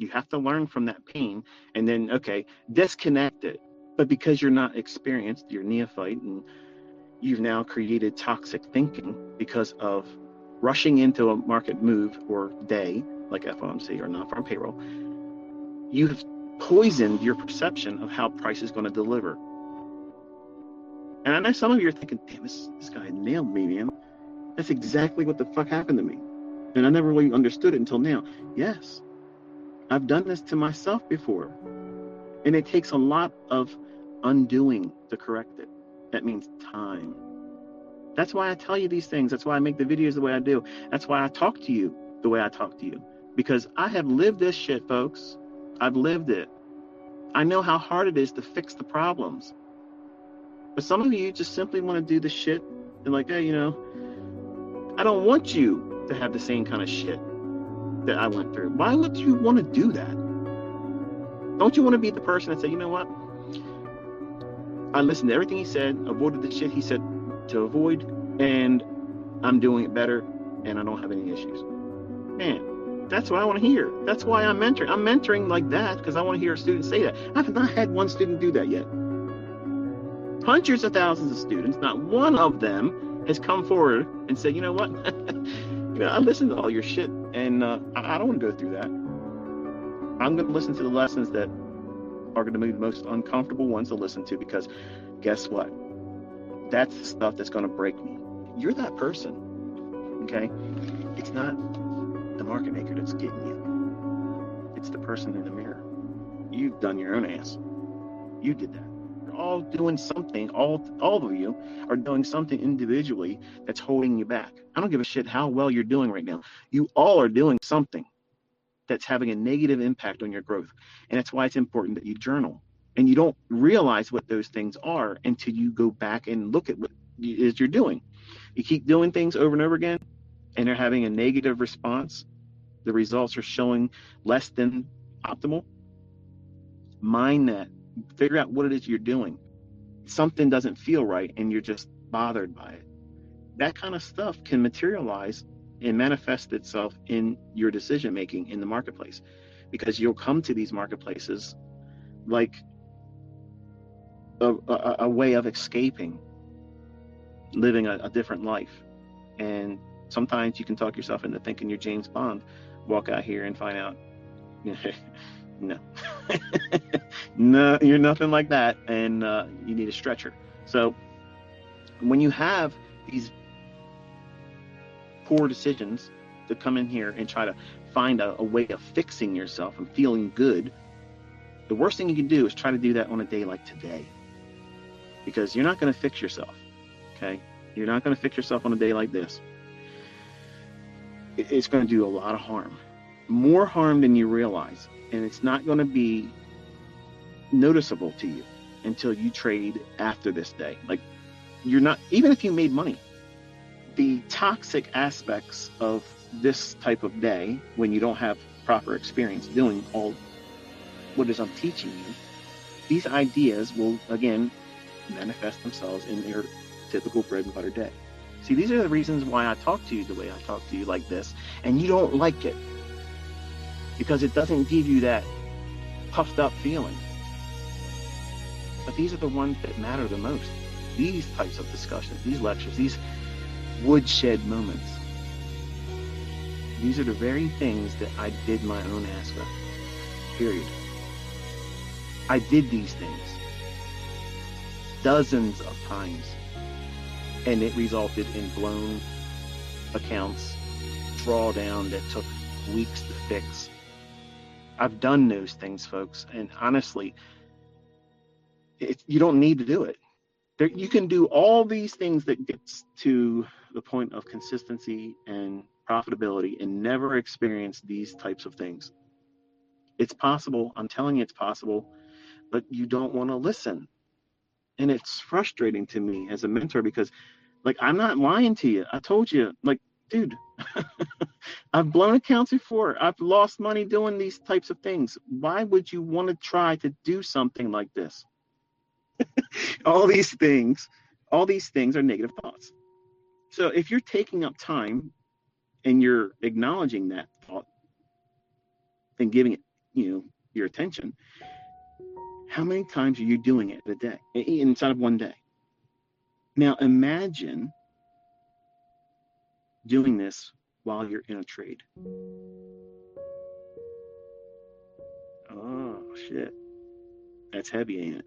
You have to learn from that pain and then, okay, disconnect it. But because you're not experienced, you're neophyte, and you've now created toxic thinking because of rushing into a market move or day, like FOMC or non-farm payroll, you have poisoned your perception of how price is going to deliver. And I know some of you are thinking, damn, this guy nailed me, man. That's exactly what the fuck happened to me. And I never really understood it until now. Yes, I've done this to myself before. And it takes a lot of undoing to correct it. That means time. That's why I tell you these things. That's why I make the videos the way I do. That's why I talk to you the way I talk to you. Because I have lived this shit, folks. I've lived it. I know how hard it is to fix the problems. But some of you just simply want to do the shit and like, hey, you know, I don't want you to have the same kind of shit that I went through. Why would you want to do that? Don't you want to be the person that say, you know what? I listened to everything he said, avoided the shit he said to avoid, and I'm doing it better, and I don't have any issues. Man, that's what I want to hear. That's why I'm mentoring. I'm mentoring like that because I want to hear a student say that. I have not had one student do that yet. Hundreds of thousands of students, not one of them has come forward and said, you know what? You know, I listened to all your shit, and I don't want to go through that. I'm going to listen to the lessons that are going to be the most uncomfortable ones to listen to, because guess what? That's the stuff that's going to break me. You're that person, okay? It's not the market maker that's getting you. It's the person in the mirror. You've done your own ass. You did that. You're all doing something. All of you are doing something individually that's holding you back. I don't give a shit how well you're doing right now. You all are doing something that's having a negative impact on your growth. And that's why it's important that you journal. And you don't realize what those things are until you go back and look at what it is you're doing. You keep doing things over and over again, and they're having a negative response. The results are showing less than optimal. Mind that. Figure out what it is you're doing. Something doesn't feel right, and you're just bothered by it. That kind of stuff can materialize and manifest itself in your decision making in the marketplace, because you'll come to these marketplaces like a way of escaping, living a different life. And sometimes you can talk yourself into thinking you're James Bond, walk out here and find out, no, no, you're nothing like that, and you need a stretcher. So when you have these poor decisions to come in here and try to find a way of fixing yourself and feeling good, the worst thing you can do is try to do that on a day like today, because you're not going to fix yourself. Okay, you're not going to fix yourself on a day like this. It's going to do a lot of harm, more harm than you realize, and it's not going to be noticeable to you until you trade after this day. Like, you're not, even if you made money, the toxic aspects of this type of day, when you don't have proper experience doing all what it is I'm teaching you, these ideas will again manifest themselves in your typical bread and butter day. See, these are the reasons why I talk to you the way I talk to you like this, and you don't like it, because it doesn't give you that puffed up feeling. But these are the ones that matter the most. These types of discussions, these lectures, these woodshed moments, these are the very things that I did my own ass with, period. I did these things dozens of times, and it resulted in blown accounts, drawdown that took weeks to fix. I've done those things, folks, and honestly, you don't need to do it. You can do all these things that gets to the point of consistency and profitability and never experience these types of things. It's possible. I'm telling you, it's possible, but you don't want to listen. And it's frustrating to me as a mentor, because, like, I'm not lying to you. I told you, like, dude, I've blown accounts before. I've lost money doing these types of things. Why would you want to try to do something like this? all these things are negative thoughts. So if you're taking up time and you're acknowledging that thought and giving it your attention. How many times are you doing it in a day, inside of one day? Now imagine doing this while you're in a trade. Oh shit, that's heavy, ain't it?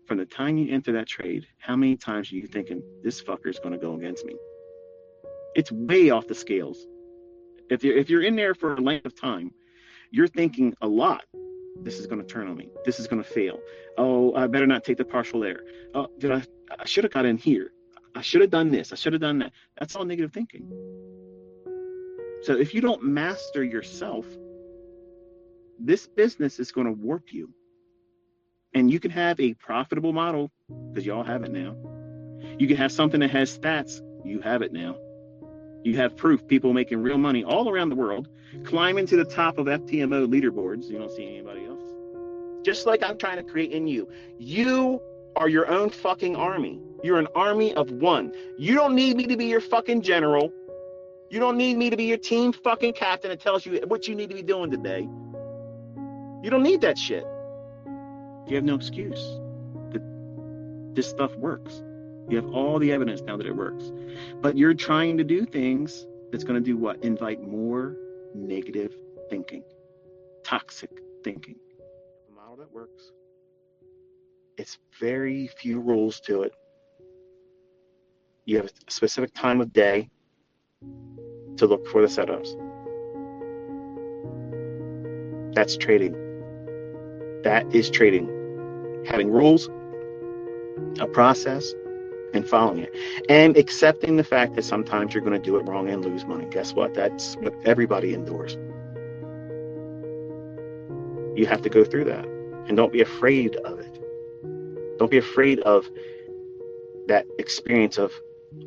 From the time you enter that trade, how many times are you thinking this fucker's going to go against me? It's way off the scales. If you're in there for a length of time, you're thinking a lot. This is going to turn on me. This is going to fail. Oh, I better not take the partial there. Oh, I should have got in here. I should have done this. I should have done that. That's all negative thinking. So if you don't master yourself, this business is going to warp you. And you can have a profitable model, because y'all have it now. You can have something that has stats. You have it now. You have proof, people making real money all around the world, climbing to the top of FTMO leaderboards. You don't see anybody else. Just like I'm trying to create in you. You are your own fucking army. You're an army of one. You don't need me to be your fucking general. You don't need me to be your team fucking captain that tells you what you need to be doing today. You don't need that shit. You have no excuse that this stuff works. You have all the evidence now that it works. But you're trying to do things that's going to do what? Invite more negative thinking, toxic thinking. A model that works. It's very few rules to it. You have a specific time of day to look for the setups. That's trading. That is trading. Having rules, a process, and following it. And accepting the fact that sometimes you're going to do it wrong and lose money. Guess what? That's what everybody endures. You have to go through that. And don't be afraid of it. Don't be afraid of that experience of,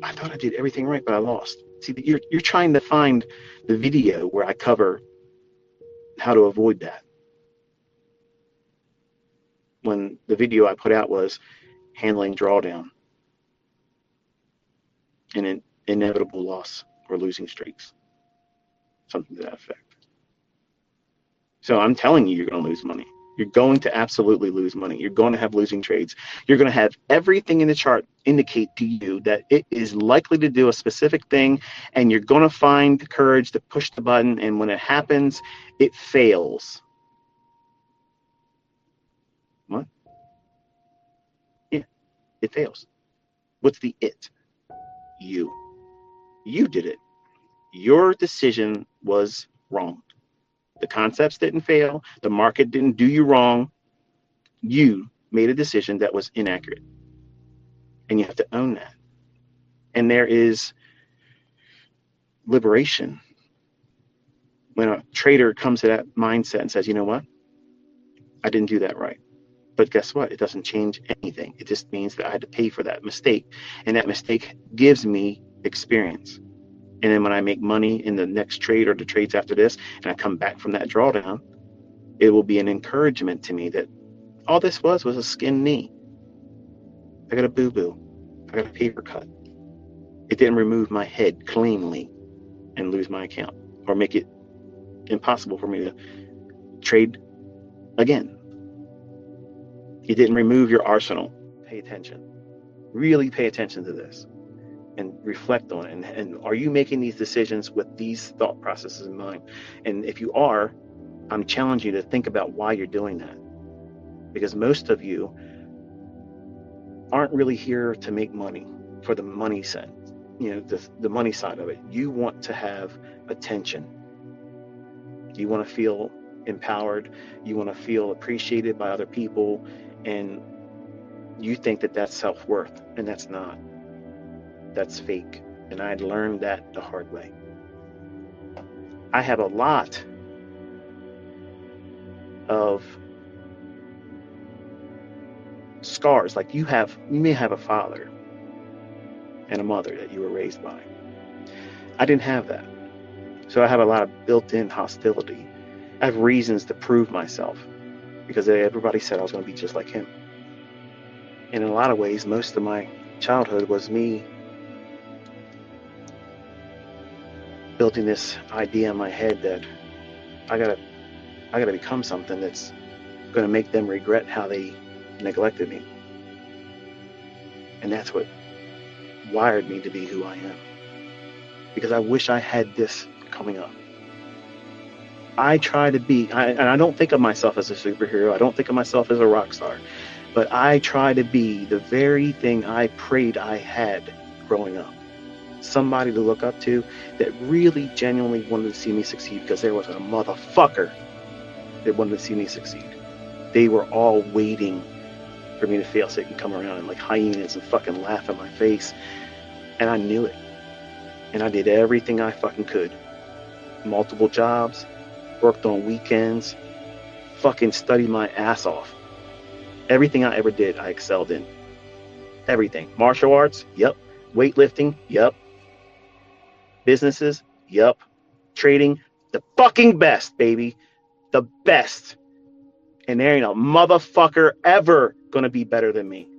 I thought I did everything right, but I lost. See, you're trying to find the video where I cover how to avoid that. When the video I put out was handling drawdown and an inevitable loss or losing streaks, something to that effect. So I'm telling you, you're going to lose money. You're going to absolutely lose money. You're going to have losing trades. You're going to have everything in the chart indicate to you that it is likely to do a specific thing, and you're going to find the courage to push the button, and when it happens, it fails. What? Yeah, it fails. What's the it? You. You did it. Your decision was wrong. The concepts didn't fail. The market didn't do you wrong. You made a decision that was inaccurate. And you have to own that. And there is liberation when a trader comes to that mindset and says, you know what? I didn't do that right. But guess what? It doesn't change anything. It just means that I had to pay for that mistake. And that mistake gives me experience. And then when I make money in the next trade or the trades after this, and I come back from that drawdown, it will be an encouragement to me that all this was a skinned knee. I got a boo-boo. I got a paper cut. It didn't remove my head cleanly and lose my account or make it impossible for me to trade again. It didn't remove your arsenal. Pay attention. Really pay attention to this and reflect on it. And are you making these decisions with these thought processes in mind? And if you are, I'm challenging you to think about why you're doing that. Because most of you aren't really here to make money for the money side, the money side of it. You want to have attention. You want to feel empowered. You want to feel appreciated by other people. And you think that that's self-worth, and that's not. That's fake. And I learned that the hard way. I have a lot of scars. Like you may have a father and a mother that you were raised by. I didn't have that. So I have a lot of built-in hostility. I have reasons to prove myself because everybody said I was going to be just like him. And in a lot of ways, most of my childhood was me building this idea in my head that I I got to become something that's going to make them regret how they neglected me. And that's what wired me to be who I am. Because I wish I had this coming up. I try to be, and I don't think of myself as a superhero. I don't think of myself as a rock star. But I try to be the very thing I prayed I had growing up. Somebody to look up to that really genuinely wanted to see me succeed, because there was a motherfucker that wanted to see me succeed. They were all waiting for me to fail so they can come around and like hyenas and fucking laugh in my face. And I knew it. And I did everything I fucking could. Multiple jobs, worked on weekends, fucking studied my ass off. Everything I ever did, I excelled in. Everything. Martial arts, yep. Weightlifting, yep. Businesses, yep. Trading, the fucking best, baby. The best. And there ain't a motherfucker ever gonna be better than me.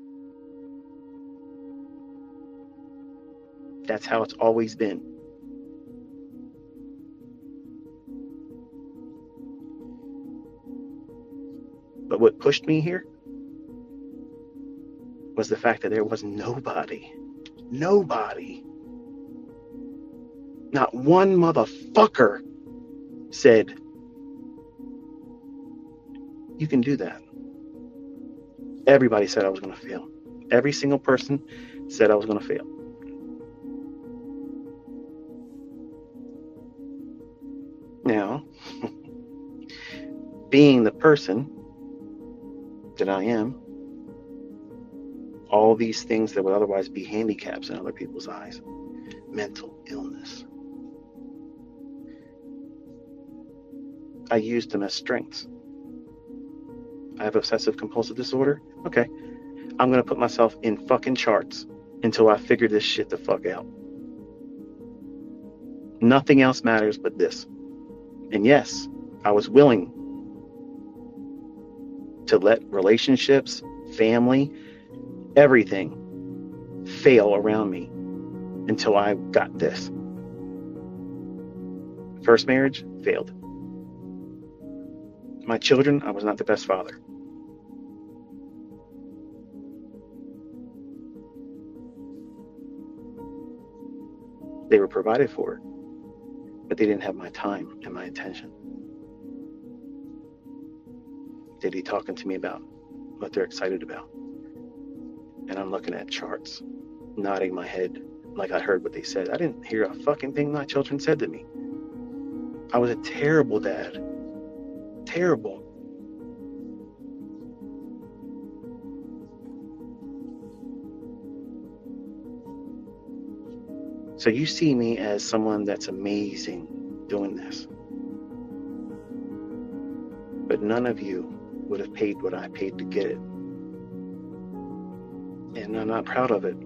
That's how it's always been. But what pushed me here was the fact that there was nobody, not one motherfucker said, you can do that. Everybody said I was going to fail. Every single person said I was going to fail. Now, being the person that I am, all these things that would otherwise be handicaps in other people's eyes, mental illness, I used them as strengths. I have obsessive compulsive disorder. Okay, I'm going to put myself in fucking charts until I figure this shit the fuck out. Nothing else matters but this. And yes, I was willing to let relationships, family, everything fail around me until I got this. First marriage failed. My children, I was not the best father. They were provided for, but they didn't have my time and my attention. They'd be talking to me about what they're excited about. And I'm looking at charts, nodding my head like I heard what they said. I didn't hear a fucking thing my children said to me. I was a terrible dad. Terrible. So you see me as someone that's amazing doing this. But none of you would have paid what I paid to get it. And I'm not proud of it.